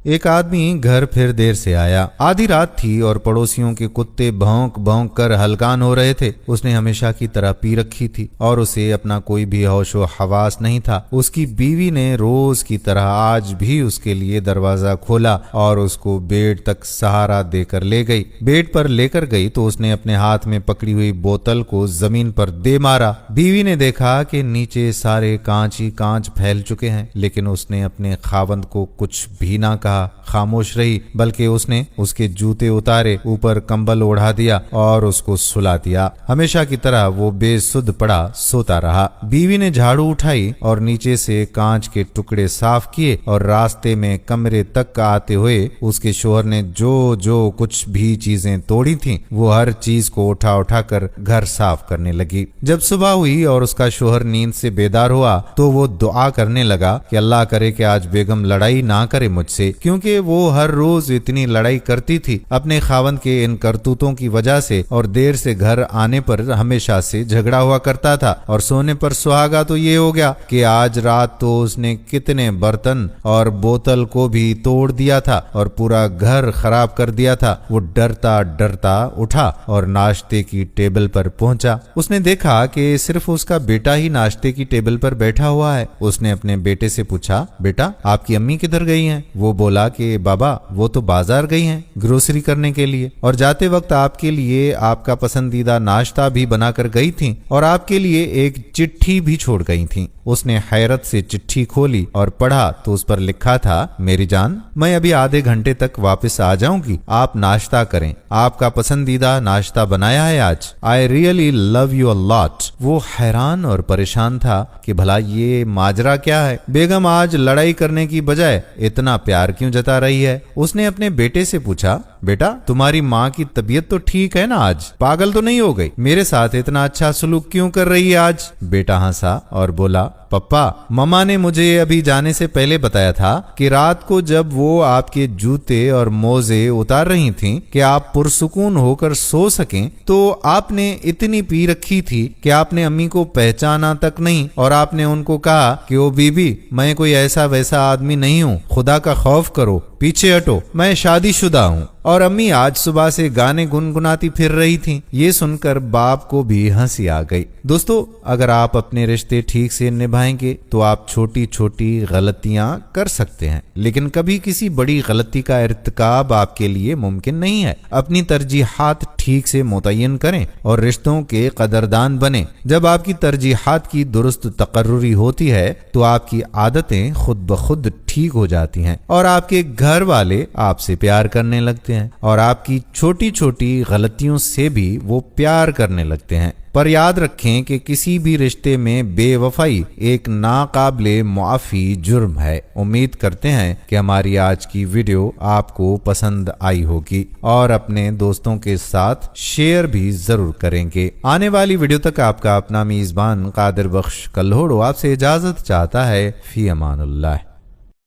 एक आदमी घर फिर देर से आया। आधी रात थी और पड़ोसियों के कुत्ते भौंक भौंक कर हलकान हो रहे थे। उसने हमेशा की तरह पी रखी थी और उसे अपना कोई भी होशो हवास नहीं था। उसकी बीवी ने रोज की तरह आज भी उसके लिए दरवाजा खोला और उसको बेड तक सहारा देकर ले गई। बेड पर लेकर गई तो उसने अपने हाथ में पकड़ी हुई बोतल को जमीन पर दे मारा। बीवी ने देखा कि नीचे सारे कांच ही कांच फैल चुके हैं, लेकिन उसने अपने खावंद को कुछ भी ना कहा, खामोश रही, बल्कि उसने उसके जूते उतारे, ऊपर कंबल ओढ़ा दिया और उसको सुला दिया। हमेशा की तरह वो बेसुध पड़ा सोता रहा। बीवी ने झाड़ू उठाई और नीचे से कांच के टुकड़े साफ किए और रास्ते में कमरे तक आते हुए उसके शोहर ने जो जो कुछ भी चीजें तोड़ी थीं, वो हर चीज को उठा उठा कर घर साफ करने लगी। जब सुबह हुई और उसका शोहर नींद से बेदार हुआ तो वो दुआ करने लगा कि अल्लाह करे कि आज बेगम लड़ाई ना करे मुझसे, क्योंकि वो हर रोज इतनी लड़ाई करती थी अपने खावंद के इन करतूतों की वजह से, और देर से घर आने पर हमेशा से झगड़ा हुआ करता था। और सोने पर सुहागा तो ये हो गया कि आज रात तो उसने कितने बर्तन और बोतल को भी तोड़ दिया था और पूरा घर खराब कर दिया था। वो डरता डरता उठा और नाश्ते की टेबल पर पहुंचा। उसने देखा कि सिर्फ उसका बेटा ही नाश्ते की टेबल पर बैठा हुआ है। उसने अपने बेटे से पूछा, बेटा आपकी अम्मी किधर गई हैं? वो बोला कि बाबा वो तो बाजार गई हैं ग्रोसरी करने के लिए, और जाते वक्त आपके लिए आपका पसंदीदा नाश्ता भी बनाकर गई थी और आपके लिए एक चिट्ठी भी छोड़ गई थी। उसने हैरत से चिट्ठी खोली और पढ़ा तो उस पर लिखा था, मेरी जान मैं अभी आधे घंटे तक वापस आ जाऊंगी, आप नाश्ता करें, आपका पसंदीदा नाश्ता बनाया है आज। I really love you a lot. वो हैरान और परेशान था कि भला ये माजरा क्या है, बेगम आज लड़ाई करने की बजाय इतना प्यार क्यों जता रही है। उसने अपने बेटे से पूछा, बेटा तुम्हारी माँ की तबीयत तो ठीक है ना, आज पागल तो नहीं हो गई, मेरे साथ इतना अच्छा सलूक क्यों कर रही है आज? बेटा हंसा और बोला, पप्पा मम्मा ने मुझे अभी जाने से पहले बताया था कि रात को जब वो आपके जूते और मोजे उतार रही थीं कि आप पुरसुकून होकर सो सकें, तो आपने इतनी पी रखी थी कि आपने अम्मी को पहचाना तक नहीं, और आपने उनको कहा कि ओ बीबी मैं कोई ऐसा वैसा आदमी नहीं हूँ, खुदा का खौफ करो, पीछे हटो, मैं शादीशुदा हूँ। और अम्मी आज सुबह से गाने गुनगुनाती फिर रही थीं। ये सुनकर बाप को भी हंसी आ गई। दोस्तों अगर आप अपने रिश्ते ठीक से निभाएंगे तो आप छोटी छोटी गलतियां कर सकते हैं, लेकिन कभी किसी बड़ी गलती का इर्तिकाब आपके लिए मुमकिन नहीं है। अपनी तरजीहात ठीक से मुतय्यन करें और रिश्तों के कदरदान बने। जब आपकी तरजीहात की दुरुस्त तकर्रुरी होती है तो आपकी आदतें खुद ब खुद ठीक हो जाती हैं और आपके घर वाले आपसे प्यार करने लगते हैं और आपकी छोटी छोटी गलतियों से भी वो प्यार करने लगते हैं। पर याद रखें कि किसी भी रिश्ते में बेवफाई एक नाकाबिले मुआफी जुर्म है। उम्मीद करते हैं कि हमारी आज की वीडियो आपको पसंद आई होगी और अपने दोस्तों के साथ शेयर भी जरूर करेंगे। आने वाली वीडियो तक आपका अपना मेजबान कादिर बख्श कल्होड़ो आपसे इजाजत चाहता है। फी अमानुल्लाह।